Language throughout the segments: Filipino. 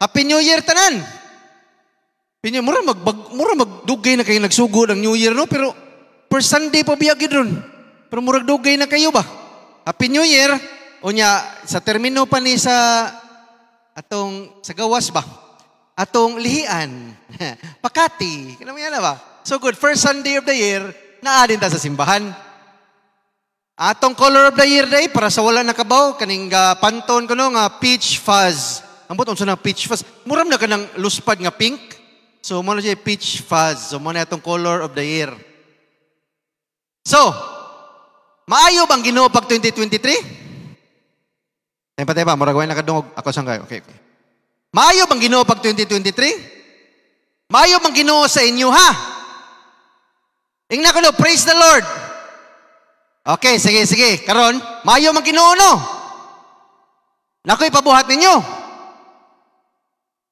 Happy New Year tanan. Mura magdugay na kayo nagsugo ng New Year, no? Pero first Sunday pa biyagi doon. Pero murag dugay na kayo ba? Happy New Year. O niya, sa termino pa ni sa gawas ba? Atong lihian. Pakati. Kaya mo yan na ba? So good. First Sunday of the year, naadin ta sa simbahan. Atong color of the year day, para sa wala nakabaw, kaning panton ko no, nga peach fuzz. Ang buton sa na peach fuzz. Muram na ka ng luspad nga pink. So, muna siya peach fuzz. So, muna itong color of the year. So, maayo bang Ginoo pag 2023? Tempa, maragway na kadungog. Ako saan kayo? Okay. Maayo bang Ginoo pag 2023? Maayo bang Ginoo sa inyo, ha? Ingna ko no, praise the Lord. Okay, sige. Karon, maayo bang Ginoo, no? Nako'y pabuhat ninyo.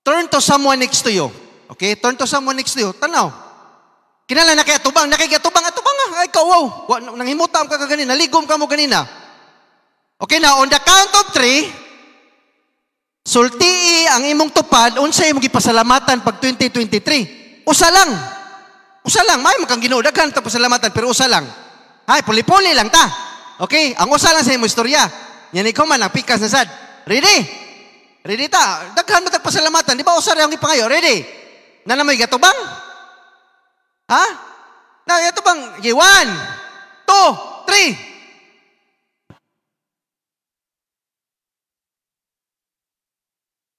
Turn to someone next to you. Okay, turn to someone next to you. Tanaw. Kinala nakiatubang nga. Ay, ikaw, wow. Nanghimutam ka kanina. Naligom ka mo kanina. Okay na, on the count of 3, sultii ang imong tupad, unsay imong gipasalamatan pag 2023. Usa lang. May makang Ginoo. Daghan ta pasalamatan, pero usa lang. Ay, puli-puli lang ta. Okay, ang usa lang sa imong istorya. Yan ikaw man, ang pikas na sad. Ready ta. Daghan mo pasalamatan. Di ba usa rin ang ipangayo? Ready? Na naman gatubang? Ha? Na gatubang. 1, 2, 3.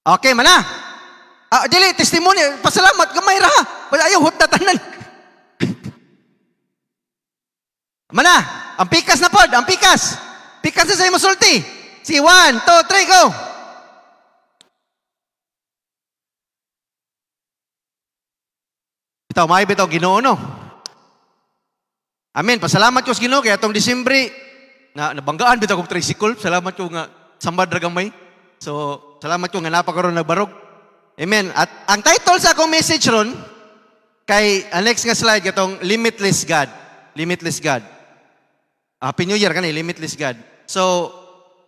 Okay, mana? Dili, testimony. Pasalamat. Gamay ra. Ayaw, hutatanan. Mana? Ang pikas na pod. Ang pikas. Pikas na sa'yo masulti. Si 1, 2, 3, go. Bitaw, may bitaw Ginoo, no? Amen. Pasalamat ko sa Ginoo kaya itong Disyembre nabanggaan bitaw kong tricycle. Salamat ko nga sambad ragamay. So, salamat ko nga napakaroon nagbarog. Amen. At ang title sa akong message ron kay next nga slide katong Limitless God. Limitless God. Happy New Year kanay, Limitless God. So,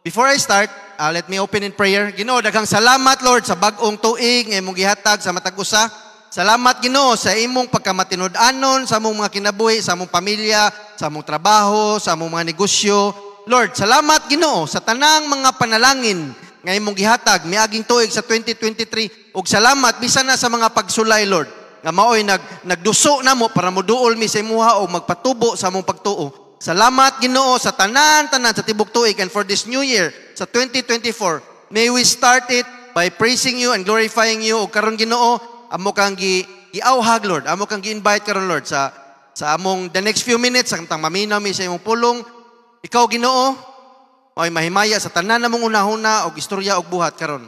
before I start, let me open in prayer. Ginoo, daghang salamat Lord sa bag-ong tuig nga imong gihatag sa matag usa. Salamat Ginoo sa imong pagkamatinud-anon sa among mga kinabuhi, sa among pamilya, sa among trabaho, sa among mga negosyo. Lord, salamat Ginoo sa tanang mga panalangin nga imong gihatag miaging tuig sa 2023 ug salamat bisan na sa mga pagsulay Lord nga maoy nagduso namo para moduol mi sa imuha o magpatubo sa among pagtuo. Salamat Ginoo sa tanan sa tibok tuig, and for this new year sa 2024 may we start it by praising you and glorifying you. Ug karon Ginoo, amo kang giawhag Lord, amo kang gi-invite karon Lord sa among the next few minutes samtang maminaw mi sa imong pulong. Ikaw Ginoo ay mahimaya sa tanan namong unahuna og istorya og buhat karon.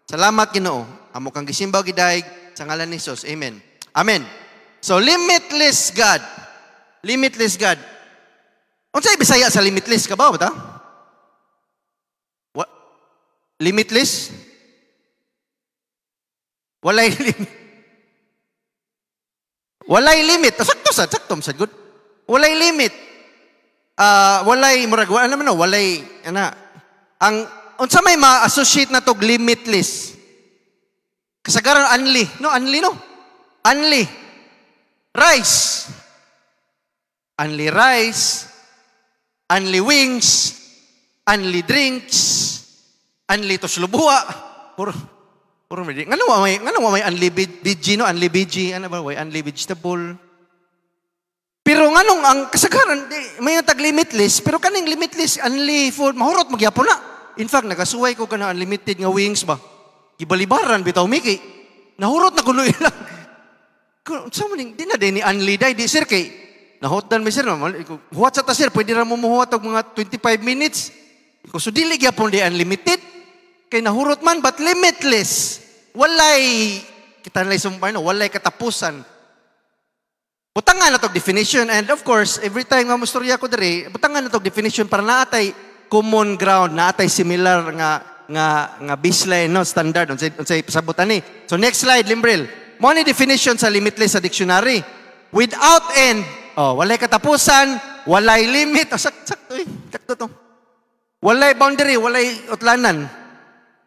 Salamat Ginoo, amo kang gisimbaw gidayeg sa ngalan ni Jesus. Amen. Amen. So limitless God. Limitless God. Unsay Bisaya sa limitless ka ba ta? What? Limitless? Walay limit. Walay limit. Sakto sad good. Walay limit. Walay murag ano man walay ang unsa may ma-associate na tog limitless. Kasagaran unli no. Unli rice. Unli rice. Unli wings. Unli drinks. Unli toslubuha. Puro may may unli veggie no, unli veggie, ano ba way unli vegetable. Pero nganong ang kasagaran may tag limitless, pero kaning limitless unli food mahurot magyapon na. In fact, nagasuway ko kana unlimited nga wings ba. Gibalibaran bitaw miki. Nahurot na kuno ilang. Sa maning di na ni unli day di sir kay nahotdan mi sir. Huwat sa ta sir, pwede ra mo muhuwat og mga 25 minutes. Ko so dili gyapon di unlimited. Kay nahurot man but limitless. Walay kita nalay sumpay no, walay katapusan. Butangan na tog definition, and of course, every time nga mustorya ko diri, butangan na tog definition para naatay common ground, naatay similar nga baseline no, standard unsay pasabutan ni. So next slide, Limbril. Mo ni definition sa limitless sa dictionary. Without end. Walay katapusan, walay limit. Sakto to. Walay boundary, walay utlanan.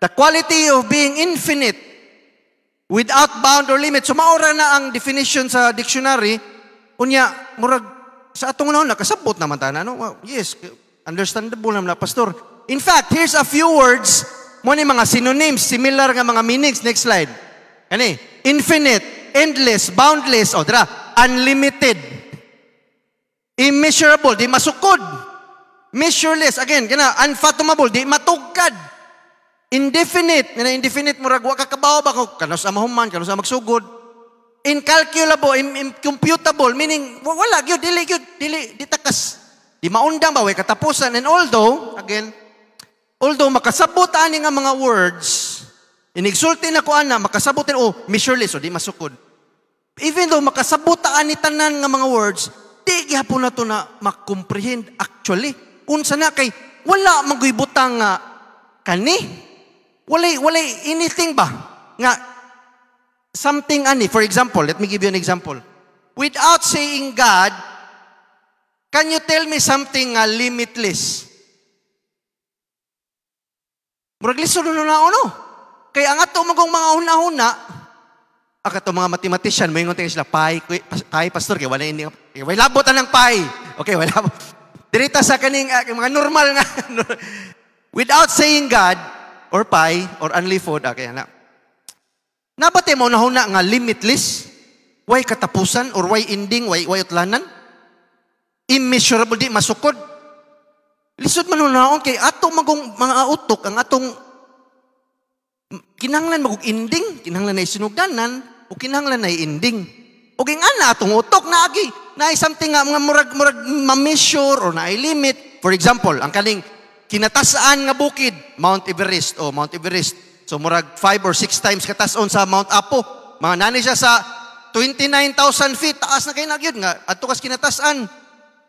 The quality of being infinite, Without bound or limit. So maura na ang definition sa dictionary. Unya, murag, sa atong unahon, nakasabot naman tayo. No? Well, yes, understandable naman na, Pastor. In fact, here's a few words, mo ni mga synonyms, similar nga mga meanings. Next slide. Kani, infinite, endless, boundless, o dira, unlimited, immeasurable, di masukod, measureless, again, kana, unfathomable, di matugkad, indefinite, indefinite murag wa ka kabaw ba ko kanos sa mahuman kanos sa magsugod, incalculable, incomputable, meaning wala gyud dili takas, di maundang ba way katapusan. And although makasabot ani nga mga words, inigsulti na ko ana makasabot measureless o di masukod, even though makasabot ani tanan nga mga words, di gyapon na to na makomprehend actually unsa na kay wala magoy butang nga kani. Walay anything ba? Nga, something ani. For example, let me give you an example. Without saying God, can you tell me something limitless? Murag lisod na no? Kaya ang ato magong mga huna-huna, akato mga mathematician, may ngunting sila, pi, pastor, kaya wala hindi, wala labot ng pi. Okay, wala labot. Dirita sa kaning mga normal nga. Without saying God, or pi, or only food, kaya na. Nabate mo na huna nga limitless, way katapusan, or way ending, way utlanan, immeasurable, di masukod. Lisod man huna kay ato magong mga utok, ang atong kinahanglan magog ending, kinahanglan na isinugdanan, o kinahanglan na ending. O gingana atong utok na agi, na something nga mga murag ma-measure, or na limit. For example, ang kaning kinatasaan nga bukid, Mount Everest. So murag 5 or 6 times katason sa Mount Apo. Mga nani siya sa 29,000 feet. Taas na kayo nagyod nga. Ato kas kinatasaan.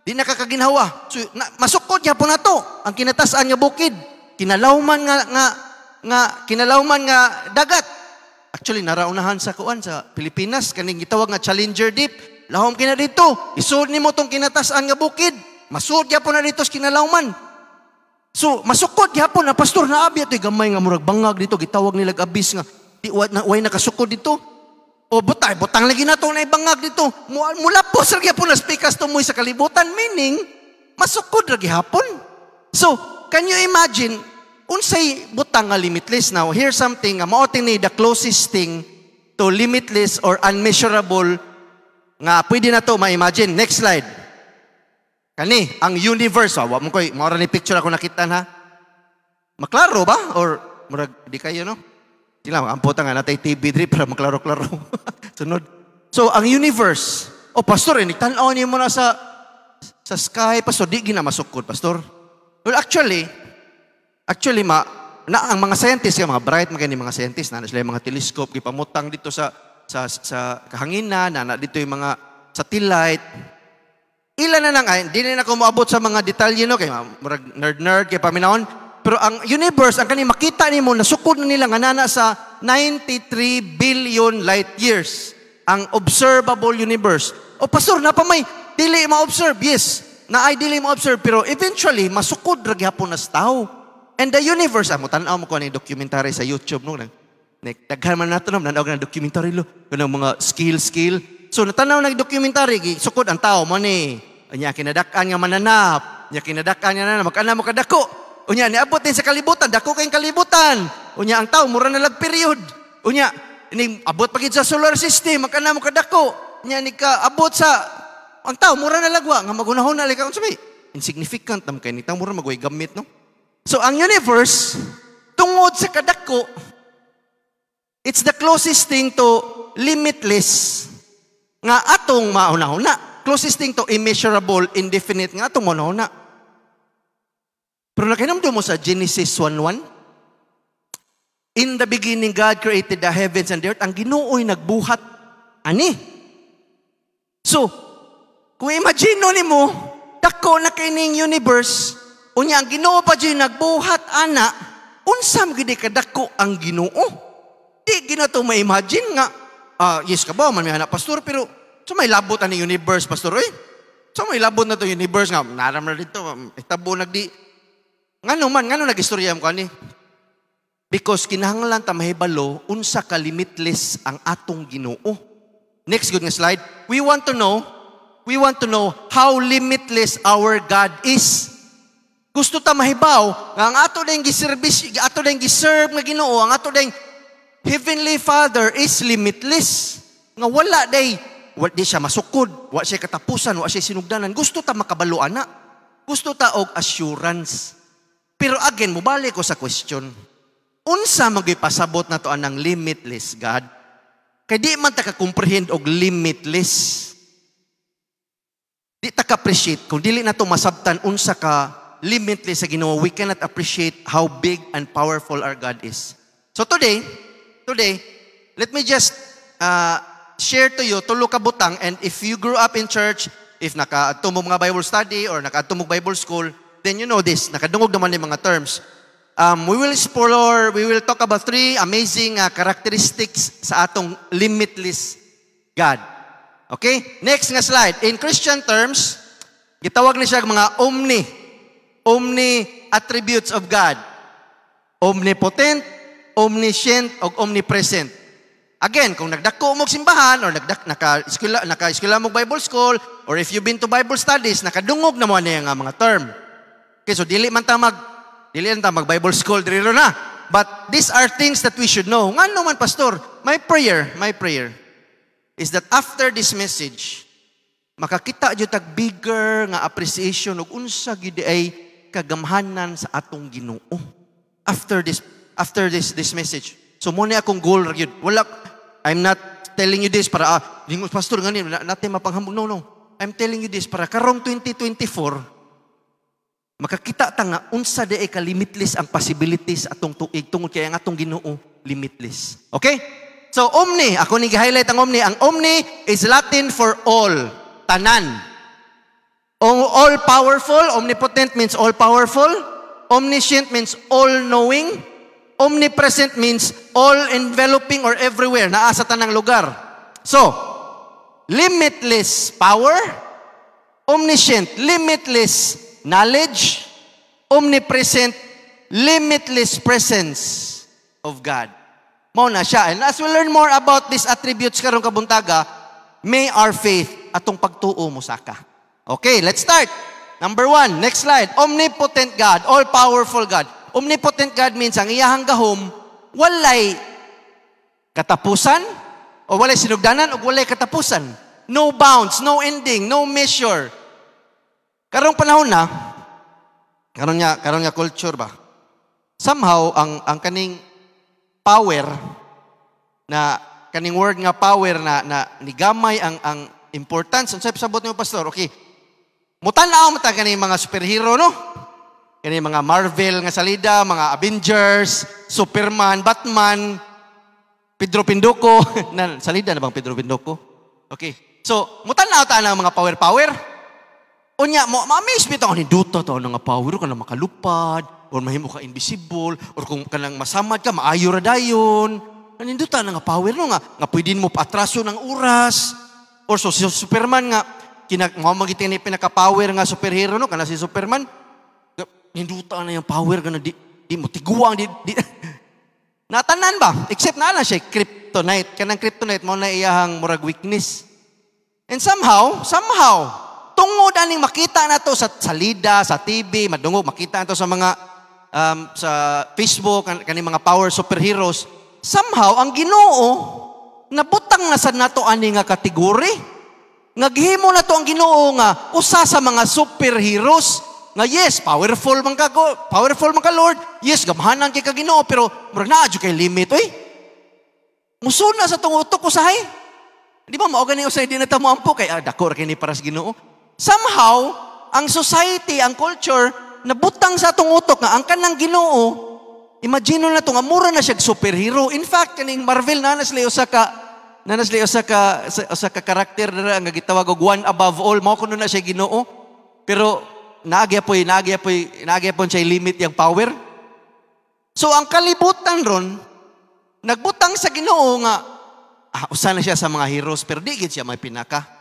Di nakakaginhawa. So masukod niya po na to. Ang kinatasaan nga bukid. Kinalawman nga dagat. Actually, naraunahan sa kuan sa Pilipinas. Kaning gitawag nga Challenger Deep. Lahom kina dito. Isud ni mo tong kinatasaan nga bukid. Masud niya po na dito sa kinalawman. So, masukod gihapon na pastor na abi ito'y gamay nga murag bangag dito, gitawag nila abis nga, way nakasukod dito. O butang lagi na ito na ibangag dito. Mula po sa gihapon na speakas tumoy sa kalibutan, meaning, masukod na gihapon. So, can you imagine, unsay butang nga limitless now? Here's something, maoting ni the closest thing to limitless or unmeasurable nga pwede na to ma-imagine. Next slide. Kani, ang universe, wa mo koy, maura ni picture ako nakita ha. Maklaro ba? Or, murag, di kayo, no? Sila, amputa nga natay TV drip para maklaro-klaro. Sunod. So, ang universe, pastor, tanaw niyo mo na sa sky, pastor, di gina masukod, pastor. Well, actually, ang mga scientists, mga bright mga scientists, na sila yung mga telescope, ipamutang dito sa kahanginan, na dito yung mga satellite. Ilan na lang, hindi na ako maabot sa mga detalye, no? Kaya nerd, kaya paminahon. Pero ang universe, ang kanina makita niyo mo, nasukod na nila nga nana sa 93 billion light years. Ang observable universe. Pastor, napamay, dili ma-observe. Yes, dili ma-observe. Pero eventually, masukod ragi hapon na sa tao. And the universe, tanaw mo ko na yung documentary sa YouTube, no? Daghan man nato, nanawag na documentary, kanang mga skill. So, natanaw na documentary, sukod ang tao mo ni. Anya, kinadakaan nga mananap. Magkana mo kadako. Unya, niabot din sa kalibutan. Dako kayong kalibutan. Unya, ang tao, mura na lag period. Unya, abot pagid sa solar system. Magkana mo kadako. Unya, abot sa, ang tao, mura na lagwa. Nga magunahon na lika. Insignificant naman kayo. Nitang mura magway gamit, no? So, ang universe, tungod sa kadako, it's the closest thing to limitless nga atong mauna-una. Closest thing to immeasurable, indefinite nga atong mauna-una. Pero nakinamdo mo sa Genesis 1:1, in the beginning, God created the heavens and the earth. Ang Ginoo'y nagbuhat. Ani? So, kung imagine ni mo, dako na kining universe, unya ang Ginoo pa dyan nagbuhat, ana, unsam gidi kadako ang Ginoo. Di ginato ma-imagine nga, yes ka ba, man may anak pastor, pero so may labot na universe, pastor, so may labot na to universe nga, naram na dito, itabo nagdi, ngano nag-istorya mo ka ni? Because kinahanglan ta mahibalo unsa ka limitless ang atong Ginoo. Next good nga slide. We want to know how limitless our God is. Gusto ta mahibaw nga ang ato dayong giservice, ato dayong giserve nga Ginoo, ang ato dayong Heavenly Father is limitless. Nga wala di siya masukod, wala siya katapusan, wala siya sinugdanan. Gusto ta makabaluan na. Gusto ta og assurance. Pero again, mubalik ko sa question. Unsa magipasabot na to anang limitless God? Kay di man ta ka-comprehend og limitless. Di ta ka-appreciate. Kung dili na to masabtan unsa ka limitless sa Ginoo, we cannot appreciate how big and powerful our God is. So today, let me just share to you tulo ka butang, and if you grew up in church, if nakaadto mo mga Bible study or nakaadto mo Bible school, then you know this, nakadungog naman yung mga terms. We will talk about 3 amazing characteristics sa atong limitless God. Okay? Next nga slide. In Christian terms, gitawag ni siya mga omni attributes of God. Omnipotent, omniscient, o omnipresent. Again, kung nagdako mo simbahan or naka-eskwela mo Bible school, or if you've been to Bible studies, nakadungog na mo na yung mga term. Okay, so dili man ta mag Bible school diri na. But these are things that we should know. Ngano man pastor, my prayer is that after this message, makakita jud tag bigger nga appreciation ug unsa gid ay kagamhanan sa atong Ginoo. After this message. So mo ni akong goal gyud. I'm not telling you this para lingos pastor ngani natin mapanghambog. No. I'm telling you this para karong 2024 makakita ta nga unsa di ay ka-limitless ang possibilities atong tuig tungod kay ang atong Ginoo limitless. Okay? So omni, ako ni gi-highlight ang omni. Ang omni is Latin for all, tanan. All powerful, omnipotent means all powerful. Omniscient means all knowing. Omnipresent means all enveloping or everywhere, naa sa tanang lugar. So, limitless power, omniscient, limitless knowledge, omnipresent, limitless presence of God. Mao na siya. And as we learn more about these attributes karong kabuntaga, may our faith atong pagtuo mo saka. Okay, let's start. Number 1, next slide. Omnipotent God, all-powerful God. Omnipotent God means ang iyahang gahom walay katapusan o walay sinugdanan o walay katapusan. No bounds, no ending, no measure. Karong panahon na, karon nga culture ba? Somehow ang kaning power na kaning word nga power na nigamay ang importance. Unsay pasabot niyo pastor? Okay. Mutanaw mo ta kaning mga superhero no? Kaning mga Marvel nga salida, mga Avengers, Superman, Batman, Pedro Pindoco. Salida na bang Pedro Pindoco? Okay. So, mutanaw ta ang mga power. Unya, ma-amaze bitaw ni duta to nga power ka na makalupad or mahimo ka invisible or kung kanang masamad ka maayo ra dayon. Naninduta na nga power no nga pwedeng mo paatraso ng oras. Or so si Superman nga magiting ni pinaka-power nga superhero no kana si Superman. Ninduta na yung power ka na di mo tiguang di. Natanan ba? Except na siya kryptonite. Kanang kryptonite mo na iyahang murag weakness. And somehow tungod aning makita na to sa salida, sa TV, madungog, makita na to sa mga sa Facebook, kaning mga power superheroes, somehow, ang Ginoo, nabutang na sa nato ani nga kategori. Nga gihimo na to ang Ginoo nga, usa sa mga superheroes, nga yes, powerful man ka Lord, yes, gamhanan kay ka Ginoo, pero murag naa jud kay limit, oy. Musuna sa tong utok usahay. Di ba mao gani usay di na ta mo ampo kay dako ra kini para sa Ginoo. Somehow, ang society, ang culture, nabutang sa atong utok nga ang kanang Ginoo, imagine na to nga mura na siya superhero. In fact, kaning Marvel nanasli usa ka karakter na nga gitawag og one above all, mao kuno na siya Ginoo. Pero naagyapoy siya limit yang power. So ang kalibutan ron nagbutang sa Ginoo nga usa na siya sa mga heroes pero di gid siya may pinaka.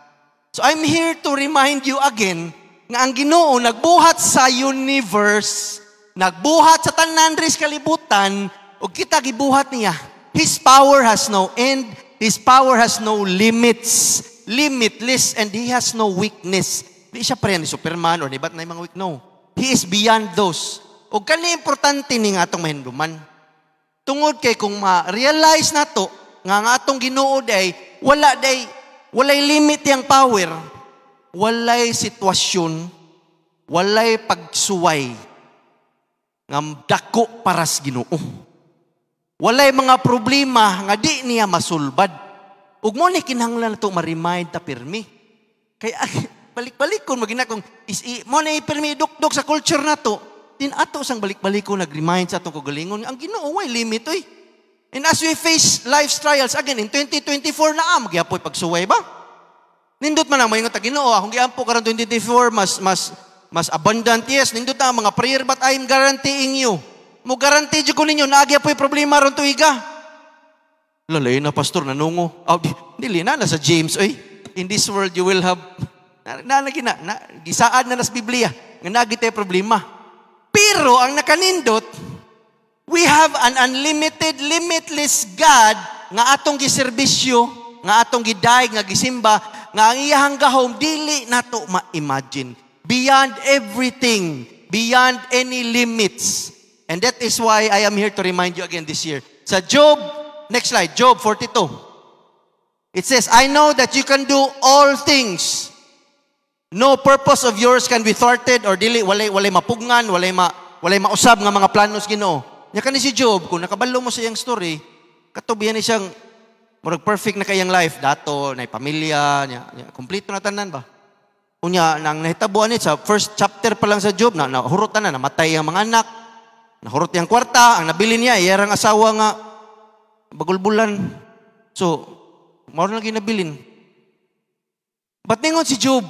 So I'm here to remind you again nga ang Ginoo nagbuhat sa universe, nagbuhat sa tanan ris kalibutan, ug kita gibuhat niya. His power has no end. His power has no limits. Limitless, and He has no weakness. Di siya pa rin ni Superman or ni Batman na mga weak. No. He is beyond those. O kani importante ni nga atong mahinduman. Tungod kay kung ma-realize na to, nga atong Ginoo day, walay limit yang power, walay sitwasyon, walay pagsuway, nga dako para sa Ginoo. Walay mga problema nga di niya masulbad. Ug mo ni kinahanglan nato ma-remind ta pirmi. Kaya balik-balik kon magina kung mo na pirmi dukdok sa culture nato, din ato sang balik-balik ko nag-remind sa atong kagalingon ang Ginoo way limit oy. And as we face life's trials again in 2024 na magyapoy pagsuway ba? Nindot man ang moingon ta Ginoo, kung giampo karon 2024 mas abundant, yes, nindot na mga prayer, but I'm guaranteeing you. Mo guarantee jud ko ninyo na agya po'y problema ron tuiga. Lalay na pastor nanungo. Dili na sa James oy. In this world you will have gisaad na nas Biblia nga nagitay problema. Pero ang nakanindot, we have an unlimited, limitless God nga atong giserbisyo, nga atong gidaig, nga gisimba, nga ang iyahang gahom dili nato ma-imagine. Beyond everything, beyond any limits. And that is why I am here to remind you again this year. Sa Job, next slide, Job 42. It says, I know that you can do all things. No purpose of yours can be thwarted or dili, walay mapugngan, walay mausab nga mga planos Ginoo. Nya kani si Job, kung nakabalo mo sa iyang story, katubihan ni siyang murag perfect na kayang life, dato, na pamilya, nya kompleto na tanan ba? Unya, nang nahitabuan ni sa first chapter pa lang sa Job, nahurutan na, namatay ang mga anak, nahurot yung kwarta, ang nabili niya, iyarang asawa nga, bagulbulan. So, maro na ginabilin. But ningon si Job,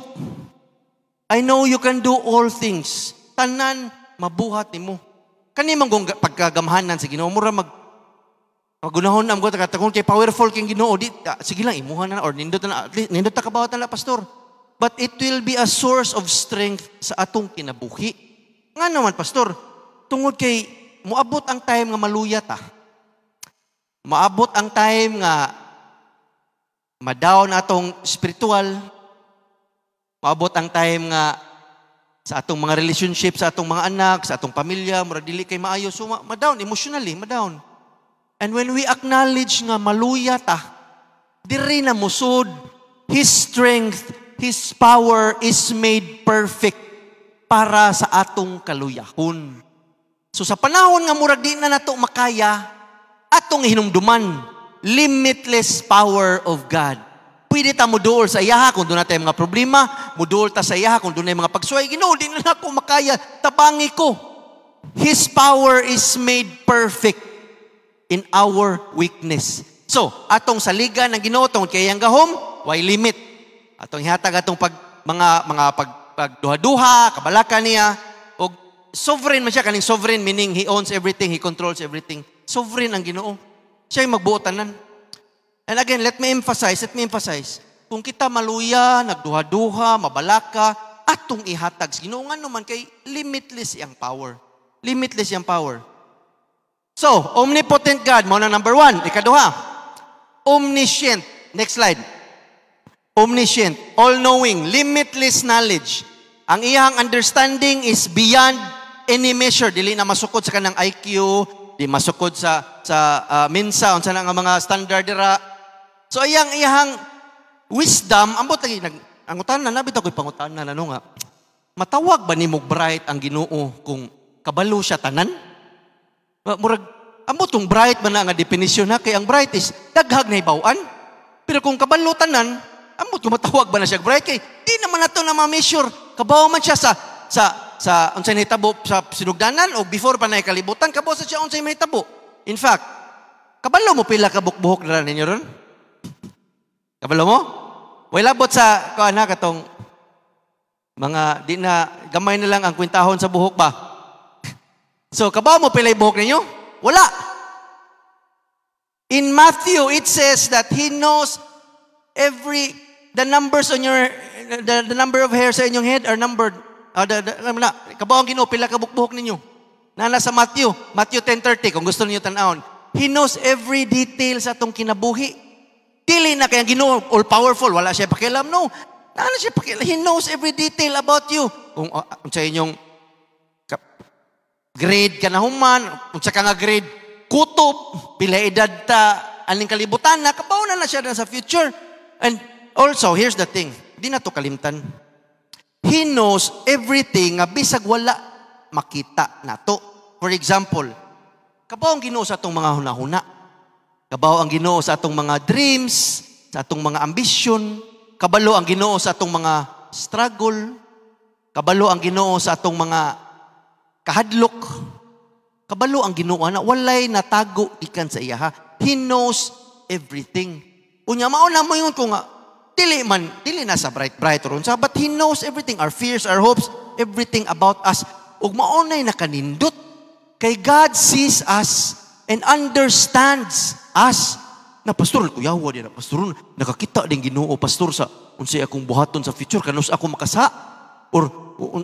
I know you can do all things. Tanan, mabuhat ni mo. Kanimang pagkagamhanan sa Ginoo, mura magunahon na mga katakon kay powerful kang Ginoo, sige lang, imuhan na, or nindot na kabawat na pastor. But it will be a source of strength sa atong kinabuhi. Nga naman, pastor, tungod kay moabot ang time nga maluya ta. Maabot ang time nga madown atong spiritual. Maabot ang time nga sa atong mga relationship, sa atong mga anak, sa atong pamilya, mura dili kay maayo. So madown, emotionally, madown. And when we acknowledge nga maluya ta, diri na musod, His strength, His power is made perfect para sa atong kaluyahon. So sa panahon nga murag di na nato makaya, atong hinumduman, limitless power of God. Pwede ta muduol sa iyaha kung doon natin mga problema, muduol ta sa iyaha kung doon na mga pagsuway. Ginoo, di na ako makaya, tabangi ko. His power is made perfect in our weakness. So, atong saligan ng Ginoo tungod kay ang gahom, why limit? Atong ihatag atong pagduha-duha, kabalakan niya, o sovereign man siya, kaning sovereign meaning He owns everything, He controls everything. Sovereign ang Ginoo. Siya yung magbuotanan. And again, let me emphasize, kung kita maluya, nagduha-duha, mabalaka, atong ihatag sa Ginoo nga naman kay limitless yang power. Limitless yang power. So, omnipotent God, mao na number 1. Ikaduha, omniscient. Next slide. Omniscient, all-knowing, limitless knowledge. Ang iyang understanding is beyond any measure. Dili na masukod sa kanang IQ, di masukod sa minsa, unsa na nga mga standard dira. So iyang wisdom, ambot lagi nangutanan na bitaw koy pangutanan ano nga. Matawag ba nimo bright ang Ginoo kung kabalo siya tanan? Murag ambot tong bright man na nga definition na kay ang bright is daghag na hibaw-an. Pero kung kabalo tanan, ambot kung matawag ba na siya bright kay di naman nato na ma-measure. Kabaw man siya sa unsay nahitabo sa sinugdanan o before pa na kalibutan kabaw sa siya unsay mahitabo. In fact, kabalo mo pila ka buhok na ninyo ron? Kabalo mo? Wala bot sa kuana katong mga di na gamay na lang ang kwintahon sa buhok ba? So kabaw mo pila buhok ninyo? Wala. In Matthew it says that He knows the numbers on your the number of hairs sa inyong head are numbered. Kabaw ang Ginoo pila ka buhok ninyo? Nana sa Matthew 10:30, kung gusto niyo tanawon. He knows every detail sa atong kinabuhi. Dili na kaya Ginoo all-powerful, wala siya pakialam, no. Nana siya pakialam. He knows every detail about you. Kung sa inyong grade ka na human, kung sa ka nga grade, kutob, pila edad ta, aning kalibutan na, kabaw na siya sa future. And also, here's the thing, di na to kalimtan. He knows everything nga bisag wala makita na to. For example, kabaw ang Ginoo sa atong mga hunahuna. Kabaw ang Ginoo sa atong mga dreams, sa atong mga ambition. Kabalo ang Ginoo sa atong mga struggle. Kabalo ang Ginoo sa atong mga kahadlok. Kabalo ang Ginoo na walay natago ikan sa iya ha. He knows everything. Unya mao na mo yun kung dili na sa bright ron sa, but He knows everything, our fears, our hopes, everything about us. Ug mao nay nakanindot kay God sees us and understands us. Na pastor ko yawa di na pastor, nakakita ding Ginoo pastor sa unsay akong buhaton sa future kanus ako makasa or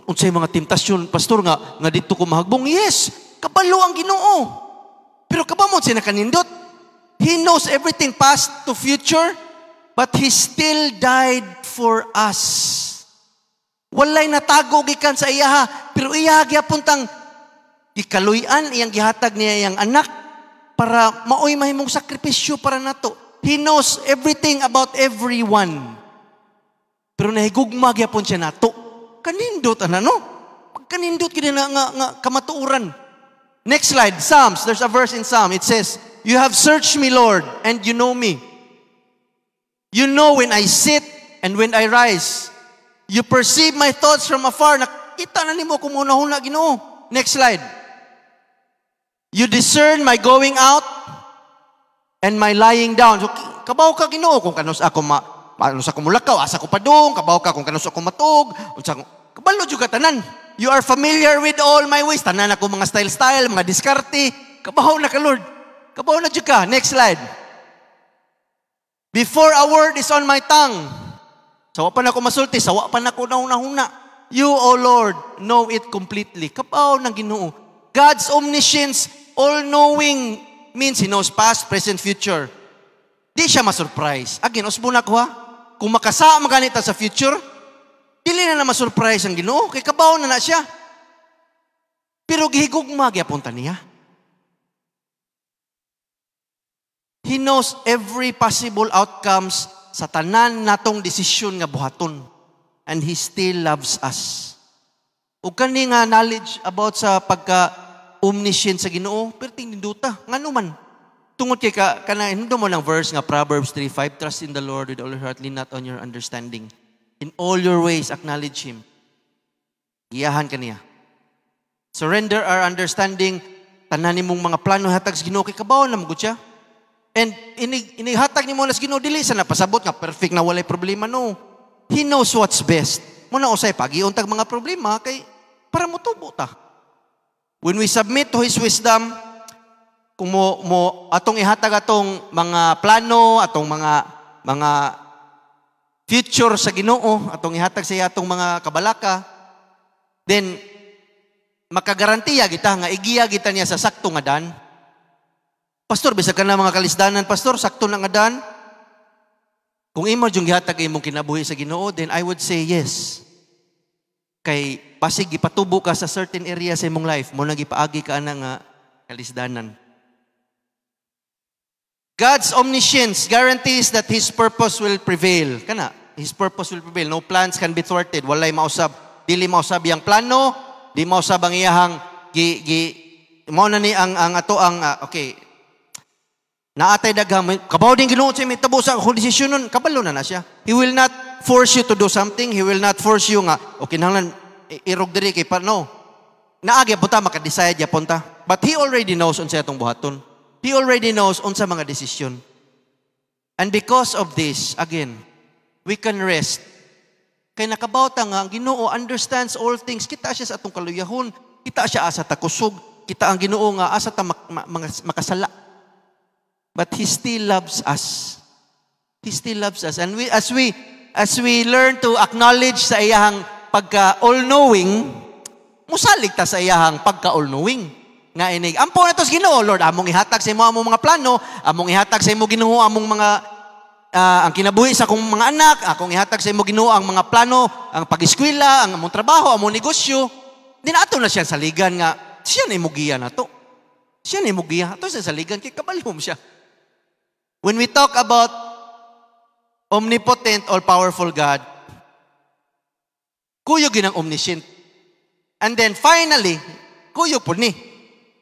unsay mga temptasyon pastor nga dito ko mahagbong. Yes, kabalo ang Ginoo. Pero kabamon siya nakanindot. He knows everything past to future, but He still died for us. Walay natago gikan sa iya ha, pero iya gyapon tang ikaluyan iyang gihatag niya iyang anak para maoy mahimong sakripisyo para nato. He knows everything about everyone. Pero nahigugma gyapon siya nato. Kanindot no? Kanindot kini nga kamatuoran. Next slide, Psalms. There's a verse in Psalm. It says, "You have searched me, Lord, and you know me. You know when I sit and when I rise. You perceive my thoughts from afar." Nakita na nimo kung una-una Ginoo. Next slide. "You discern my going out and my lying down." So, kabaw ka Ginoo kung kanus ako mulakaw, asa ko padung, kabaw ka kung kanus ako matug, kabalo jud ka tanan. "You are familiar with all my ways." Tanan ako mga style, mga diskarte. Kabaw na ka Lord. Kabaw na jud ka. Next slide. "Before a word is on my tongue." Sawa pa na ako masulti, sawa pa na ako nauna-huna. "You, O Lord, know it completely." Kabaw ng Ginoo. God's omniscience, all-knowing, means He knows past, present, future. Di siya masurprise. Again, usbon ako ha. Kung makasa maganita sa future, dili na masurprise ang Ginoo. Kay kabaw na siya. Pero gihigugma gyapon ta niya. He knows every possible outcomes sa tanan natong desisyon nga buhaton. And He still loves us. Ug kani nga knowledge about sa pagka-omniscient sa Ginoo, pero tininduta. Ngano man? Tungod kay hindo mo ng verse nga Proverbs 3:5, "Trust in the Lord with all your heart, lean not on your understanding. In all your ways, acknowledge Him." Iyahan ka niya. Surrender our understanding. Tanan nimong mga plano hatag sa Ginoo kay kabaw na magud siya. And inihatag ni mo na sa Ginoo, dili sa napasabot nga perfect na walay problema, no. He knows what's best. Muna usay pag-iuntag mga problema kay para motubo ta. When we submit to His wisdom, kung mo atong ihatag atong mga plano, atong mga future sa Ginoo, atong ihatag sa iya atong mga kabalaka, then makagarantiya kita nga igiya kita niya sa sakto nga dan. Pastor, bisag ka na mga kalisdanan, pastor, sakto na nga dan. Kung imo yung gihatag imong kinabuhi sa Ginoo, then I would say yes. Kay pasig ipatubo ka sa certain area sa imong life, mo nang ipaagi ka na nga kalisdanan. God's omniscience guarantees that His purpose will prevail. Kana, His purpose will prevail. No plans can be thwarted. Walay mausab. Dili mausab yang plano, di mausab ang iyahang mao na ni ang ato ang okay. Naatay daghang kabaw din Ginoo sa mitabo sa desisyon nun, kabalo na siya. He will not force you to do something. He will not force you nga okay nanglan irog diri kay no. Naagi punta maka-decide ya punta. But He already knows unsa atong buhaton. He already knows unsa mga desisyon. And because of this, again, we can rest. Kay nakabawta nga ang Ginoo understands all things. Kita siya sa atong kaluyahon, kita siya asa ta kusog, kita ang Ginoo nga asa ta makasala. But He still loves us. He still loves us. And as we learn to acknowledge sa iyahang pagka all-knowing, musalig ta sa iyahang pagka all-knowing. nga inig. Ampo na to sa Ginoo, Lord, among ihatag sa imo among mga plano, among ihatag sa imo Ginoo among mga ang kinabuhi sa akong mga anak, akong ihatag sa imo Ginoo ang mga plano, ang pag-eskwela, ang among trabaho, among negosyo. Dinato na siya sa ligan nga siya na imugiya na to. Siya na imugiya. Ito sa saligan, kay kabalhom siya. When we talk about omnipotent, all-powerful God, kuyog yun ang omniscient. And then finally, kuyog po ni.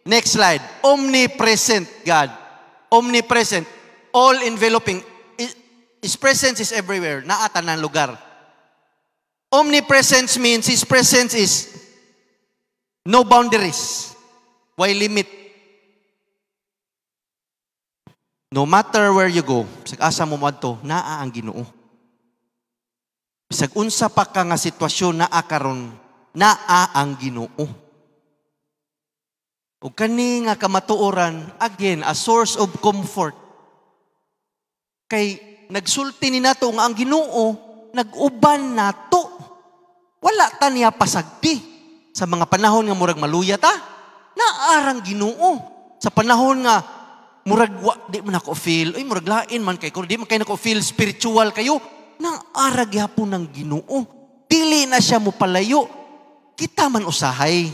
Next slide. Omnipresent God. Omnipresent. All-enveloping. His presence is everywhere. Naatan ng lugar. Omnipresence means His presence is no boundaries. Why limit? No matter where you go, bisag asa mo madto, naa ang Ginoo. Bisag unsa pa ka nga sitwasyon naa karon, naa ang Ginoo. Ug kani nga kamatuoran, again, a source of comfort. Kay nagsulti ni nato nga ang Ginoo nag-uban nato. Wala ta niya pasagdi. Sa mga panahon nga murag maluya ta, naarang Ginoo. Sa panahon nga murag di man ako feel, ay murag lain man kay ko, di man kay nako feel spiritual kayo, naara gyapon ng Ginoo. Dili na siya mo palayo. Kita man usahay,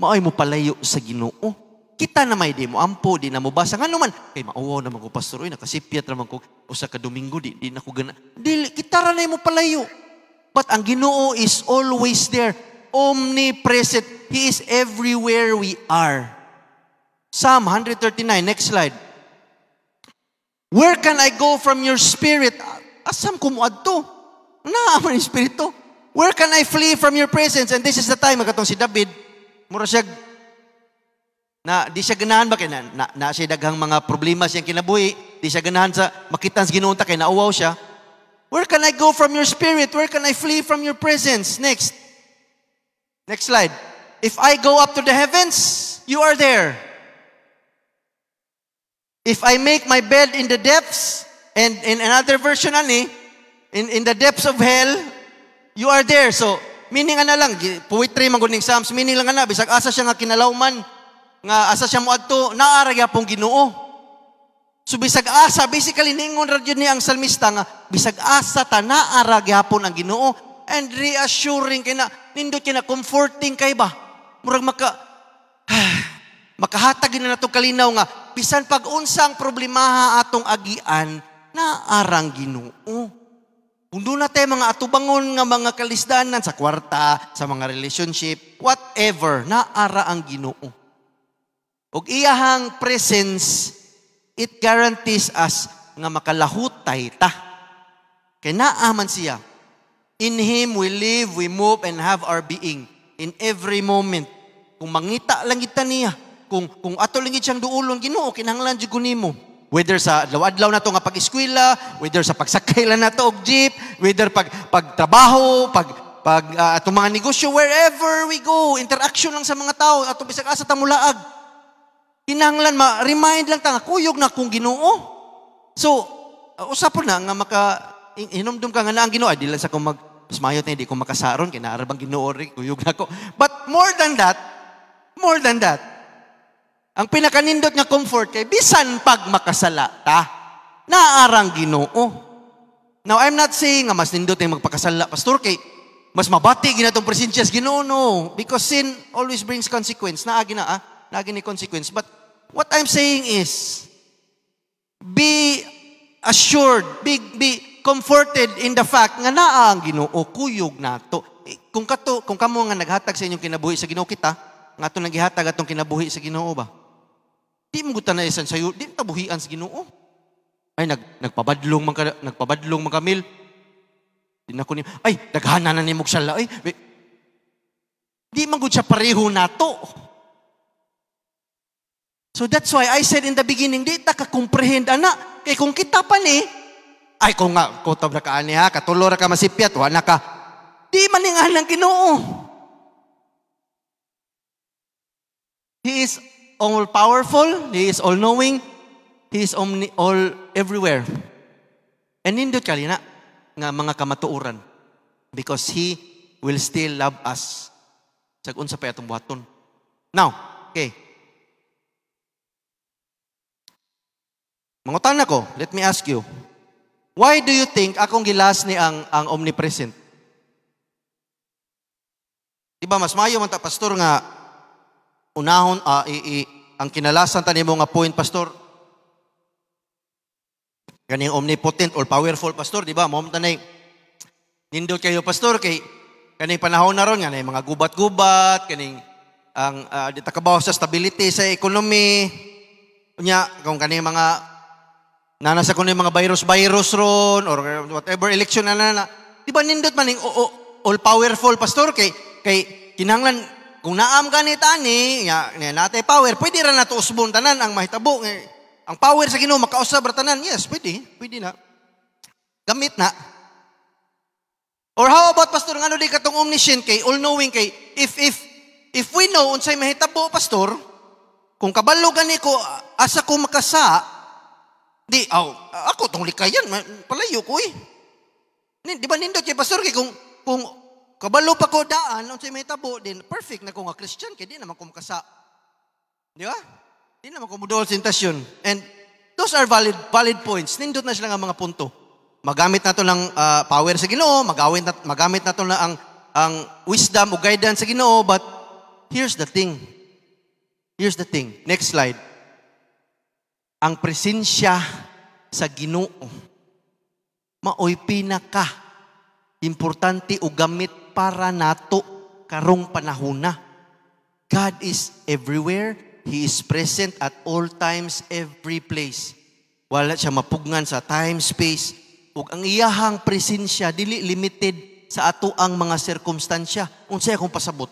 maoy mo palayo sa Ginoo. Kita na may di mo ampo, di na mo basa. Nga naman, kay mauwaw naman ko, pastor, nakasipyat naman ko, usa ka Domingo, di na ko gana. Dili, kita ra na mo palayo. But ang Ginoo is always there. Omnipresent. He is everywhere we are. Psalm 139, next slide. Where can I go from your spirit? Asam kumuad to? Naaman yung spirito. Where can I flee from your presence? And this is the time, magatong si David, mura siya, di siya ganahan ba? Na siya daghang mga problema siyang kinabuhi. Di siya ganahan sa makitan sa Ginoo kay nauwaw siya. Where can I go from your spirit? Where can I flee from your presence? Next slide. If I go up to the heavens, you are there. If I make my bed in the depths, and in another version, in the depths of hell, you are there. So, meaning lang, poetry man guning Psalms, meaning lang bisag asa siya nga kinalawman, nga asa siya moadto, naara gyapon Ginoo. So, bisag asa, basically, ningon radyo ni ang salmista nga, bisag asa ta, naara gyapon ang Ginoo, and reassuring kay na, nindot kay na, comforting kay ba? Murag makahatag na nato kalinaw nga, bisan pag-unsang problemaha atong agian, naarang Ginoo. Kung doon natin mga atubangon nga mga kalisdanan sa kwarta, sa mga relationship, whatever, naara ang Ginoo. Og iyahang presence, it guarantees us nga makalahutay ta. Kaya naaman siya. In Him we live, we move, and have our being. In every moment. Kung mangita lang kita niya, kung ato lang siyang duulon, Ginoo, kinahanglan jud ko nimo. Whether sa adlaw-adlaw na to nga pag-eskwela, whether sa pagsakay lang na to og jeep, whether pagtrabaho, atong mga negosyo, wherever we go, interaction lang sa mga tao, ato bisag asa ta mulaag. Kinahanglan ma-remind lang ta nga kuyog na kung Ginoo. So, usapon na nga hinumdum ka nga na ang Ginoo, di lang sa kung masmayot na, di ko makasaron, kinaarabang Ginoo rin, kuyog na ko. But more than that, ang pinakanindot nga comfort kay bisan pag makasala ta, naarang Ginoo. Now, I'm not saying nga mas nindot yung magpakasala, pastor, kay mas mabati ginatong presensya sa Ginoo, no. Because sin always brings consequence. Naagi ni consequence. But what I'm saying is, be assured, be comforted in the fact nga naa ang Ginoo, kuyog nato. Kung kamo nga naghatag sa inyong kinabuhi sa Ginoo kita, nga ato naghihatag atong kinabuhi sa Ginoo ba? Di mo gutan na isan sayo, di tabuhian sa Ginoo. Ay nagpabadlong man kamil. Di na ko ni ay daghana na nimog sala ay. Di man gud siya pareho nato. So that's why I said in the beginning, di ta ka comprehend ana. Kay kung kita pa ni ay kung nga kutob na ka ani ha, katulo ra ka masipyat, wala ka. Di maningahan ng Ginoo. He is all-powerful, He is all-knowing, He is all everywhere. And nindot kalina nga mga kamatuoran because He will still love us. Sag unsa pa atong buhaton. Now, okay. Mangutan ako, let me ask you. Why do you think akong gilas ni ang omnipresent? Diba mas mayo man ta pastor nga unahon ang kinalasan ta nimo nga point pastor. Kaning omnipotent or powerful pastor, diba? Mo man tanay nindot kayo pastor kay kaning panahon na ron nga nay mga gubat-gubat, kaning ang ditakabaw sa stability sa economy. Unya kung kaning mga nanasa ko mga virus ron or whatever election na. Di ba nindot man all powerful pastor kay kinahanglan kung naam ka ni tani natay power pwede ra nato usbon tanan ang mahitabo ang power sa Ginoo makausab ra tanan. Yes, pwede na. Gamit na. Or how about pastor ngano di katong omniscient kay all knowing kay if we know unsay mahitabo pastor kung kabalo gani ko asa ko makasa di ako tong likayan palayo ko di ba nindot kay pastor kay kung kabalo pa ko daan unsay mahitabo din perfect na ko nga Christian kay di naman ko makasa. Di ba? Di naman ko mudol sa tentasyon. And those are valid points. Nindot na sila nga mga punto. Magamit nato ng power sa Ginoo, magamit nato na ang wisdom o guidance sa Ginoo, but here's the thing. Next slide. Ang presensya sa Ginoo maoy pinaka importante o gamit para nato karong panahona. God is everywhere. He is present at all times, every place. Wala siya mapugnan sa time, space. Ug ang iyahang presensya dili limited sa ato ang mga sirkumstansya. Unsay akong pasabot?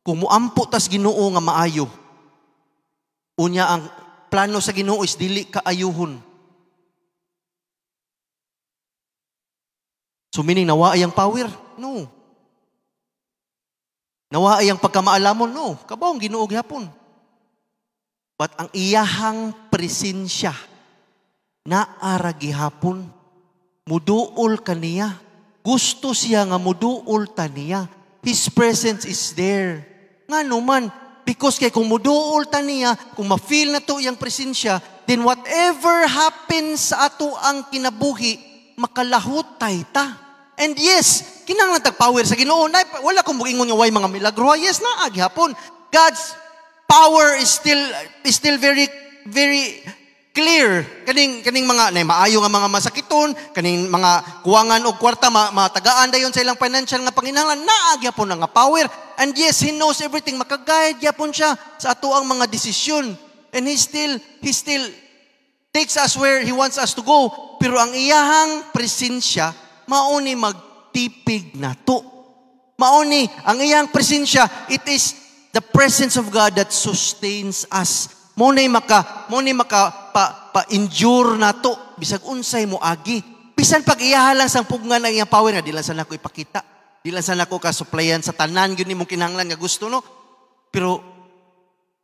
Kung muampo tas Ginoo nga maayo. Unya ang plano sa Ginoo is dili kaayuhon. So meaning nawa ang power? No. Nawa ang pagkamaalamon? No. Kabaw ang Ginoo gyapon. But ang iyahang presensya naara gihapon muduol kaniya. Gusto siya nga muduol ta niya. His presence is there. Ngano man because kay kung muduol ta niya, kung ma-feel na to iyang presensya, then whatever happens sa ato ang kinabuhi, makalahot ta. And yes, kinahanglan tag power sa Ginoo. Wala kong bugingon nga way mga milagro. Yes na gihapon. God's power is still very clear. Kaning mga maayo nga mga masakiton, kaning mga kuwangan og kwarta matagaan dayon sa ilang financial nga panginahanglan, naa gyapon nga power. And yes, He knows everything. Makaguide gyapon siya sa ato ang mga desisyon. And He still takes us where He wants us to go. Pero ang iyahang presensya mauni magtipig nato. Mauni ang iyang presensya, it is the presence of God that sustains us. Munay maka pa-endure na to. Bisag unsay mo agi. Bisan pag iyahalang sang pugnan ang iyang power nga, di lang sana ko ipakita. Di lang sana ko kasuplayan sa tanan, yun imong kinahanglan nga gusto, no? Pero,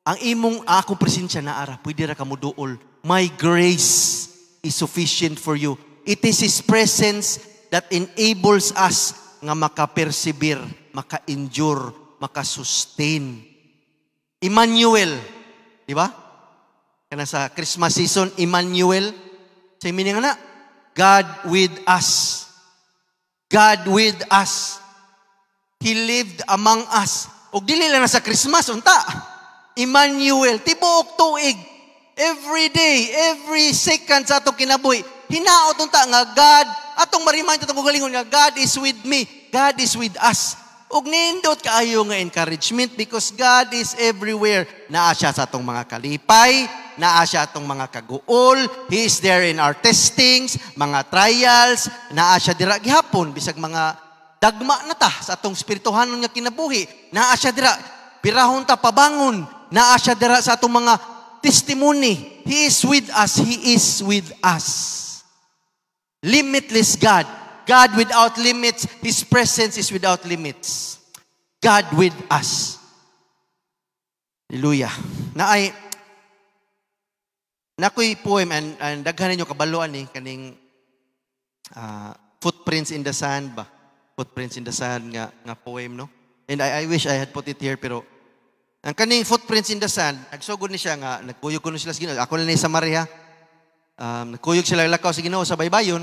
ang imong akong presensya na ara, pwede ra ka mo duol. My grace is sufficient for you. It is His presence that enables us nga maka-persevere, maka-endure, maka-sustain. Emmanuel, di ba? Kana sa Christmas season, Emmanuel, sa meaning na, God with us. God with us. He lived among us. O dili lang na sa Christmas, unta. Emmanuel, tibuok tuig. Every day, every second sa atong kinabuhi. Hinaot unta nga God, atong mariman itong galingon nga, God is with me. God is with us. Ug nindot kaayo nga encouragement because God is everywhere. Naa siya sa atong mga kalipay, naa siya atong mga kaguol, He is there in our testings, mga trials, naa siya dira gihapon bisag mga dagma na ta sa atong spirituhanon nga kinabuhi. Naa siya dira pirahon ta pabangon, naa siya dira sa atong mga testimony. He is with us, He is with us. Limitless God. God without limits. His presence is without limits. God with us. Hallelujah. Nakoy poem and daghan ninyo kabaluan ni kaning Footprints in the Sand ba? Footprints in the Sand nga poem, no? And I wish I had put it here pero ang kaning Footprints in the Sand, nagsugod ni siya nga nagkuyog ko na sila sa Ginoo. Ako na ni sa Maria. Nagkuyog sila lakaw sa Ginoo sa baybayon.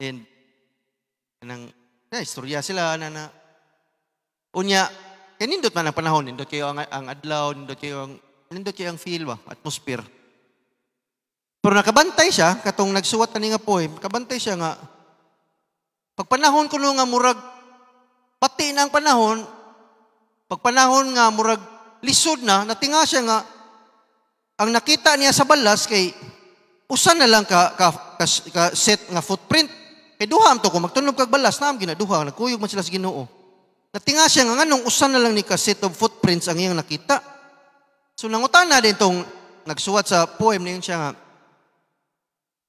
And istorya sila na unya, kaya nindot man ang panahon, nindot kayo ang adlaw, nindot kayo ang feel ba, atmosphere. Pero nakabantay siya, katong nagsuwat na nga poem, nakabantay siya nga, pag panahon ko nga murag, pati na ang panahon, pag panahon nga murag, lisod na, natinga siya nga, ang nakita niya sa balas kay, usan na lang ka set nga footprint. Kay duha am to kung magtunog kag balas na am ginaduha, nagkuyog man sila sa Ginoo. Natinga siya nga nganong usan na lang ni ka set of footprints ang iyang nakita. So nangutan na din tong nagsuwat sa poem niyon siya nga,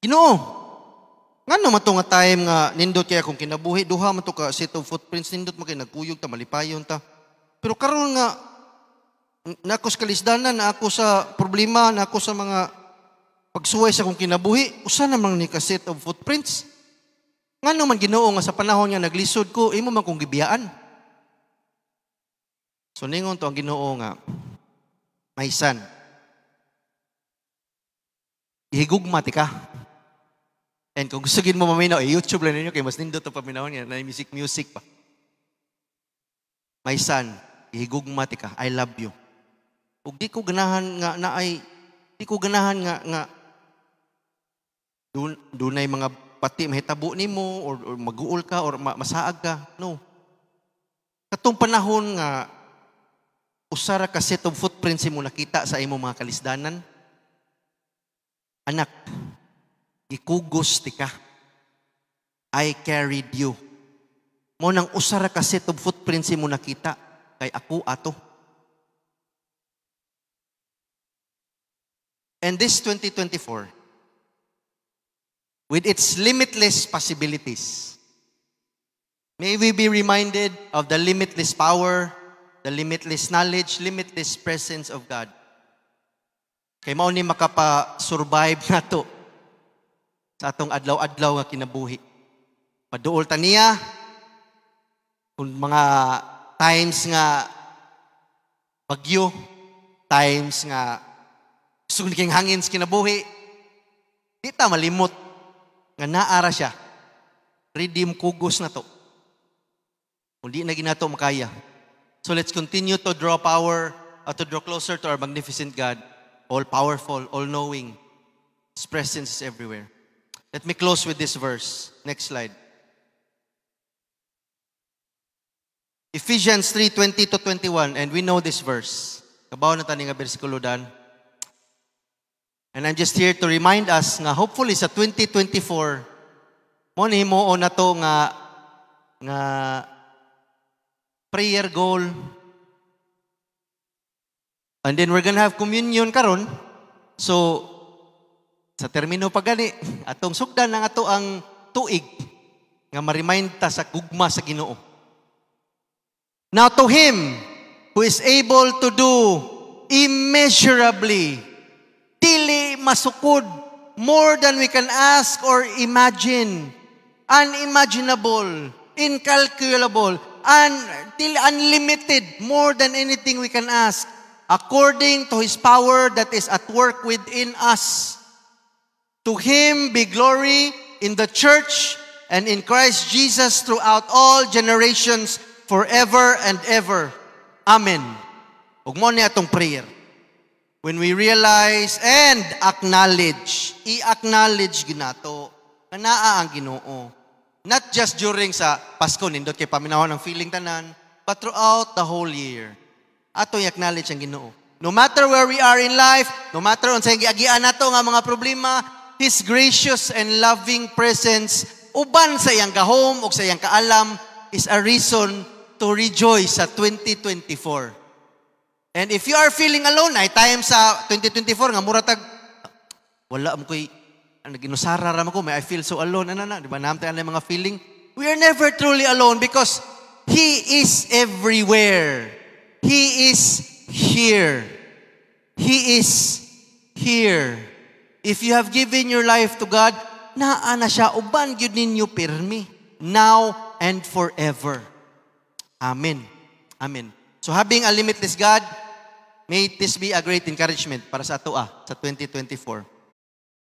Ginoo, ngano man to nga time nga nindot kaya kung kinabuhi, duha man to ka set of footprints, nindot mo kay nagkuyog ta, malipayon ta. Pero karon nga, na ako sa kalisdanan, na ako sa problema, na ako sa mga pagsuway sa kong kinabuhi, usan namang ni ka set of footprints. Ngano man Ginoo nga sa panahon nga naglisod ko, imo man kong gibiyaan. So ningon to ang Ginoo nga, my son, ihigugma ti ka. And kung gusto gid mo maminaw, YouTube lang ninyo kay mas nindot ang paminaw niya, na music pa. My son, ihigugma ti ka, I love you. Ug di ko ganahan nga dunay mga pati mahitabo nimo or maguol ka or masaag ka. No. Katong panahon nga usara ka set of footprints mo nakita sa imo mga kalisdanan. Anak, gikugos ti ka. I carried you. Mo nang usara ka set of footprints mo nakita kay ako ato. And this 2024, with its limitless possibilities, may we be reminded of the limitless power, the limitless knowledge, limitless presence of God. Kay mao ni makapa-survive nato sa atong adlaw-adlaw nga kinabuhi. Maduol ta niya kung mga times nga bagyo, times nga suning hangin sa kinabuhi, di ta malimot nga naara siya. Redeem kugos na to. Hindi na ginato makaya. So let's continue to draw power, to draw closer to our magnificent God, all-powerful, all-knowing. His presence is everywhere. Let me close with this verse. Next slide. Ephesians 3:20-21, and we know this verse. Kabaw na tani nga bersikulo dan. And I'm just here to remind us nga hopefully sa 2024 mo nihimo na to nga prayer goal. And then we're gonna have communion karon. So sa termino pa gani atong sugdan ng ato ang tuig nga ma-remind ta sa gugma sa Ginoo. Now to Him who is able to do immeasurably, dili masukod, more than we can ask or imagine, unimaginable, incalculable, unlimited, more than anything we can ask, according to His power that is at work within us. To Him be glory in the church and in Christ Jesus throughout all generations, forever and ever. Amen. Ug mo ni atong prayer. When we realize and acknowledge, i-acknowledge ginato na naa ang Ginoo. Not just during sa Pasko, nindot kay paminahon ang feeling tanan, but throughout the whole year. Ato i-acknowledge ang Ginoo. No matter where we are in life, no matter unsay giagian nato nga mga problema, His gracious and loving presence uban sa iyang gahom o sa iyang kaalam is a reason to rejoice sa 2024. And if you are feeling alone, ay time sa 2024 nga muratag wala mo koy naginusara ra ko, may I feel so alone di ba namtay ang mga feeling. We are never truly alone because He is everywhere. He is here. He is here. If you have given your life to God, naa na siya uban gyud ninyo pirmi now and forever. Amen. Amen. So having a limitless God, may this be a great encouragement para sa ato sa 2024.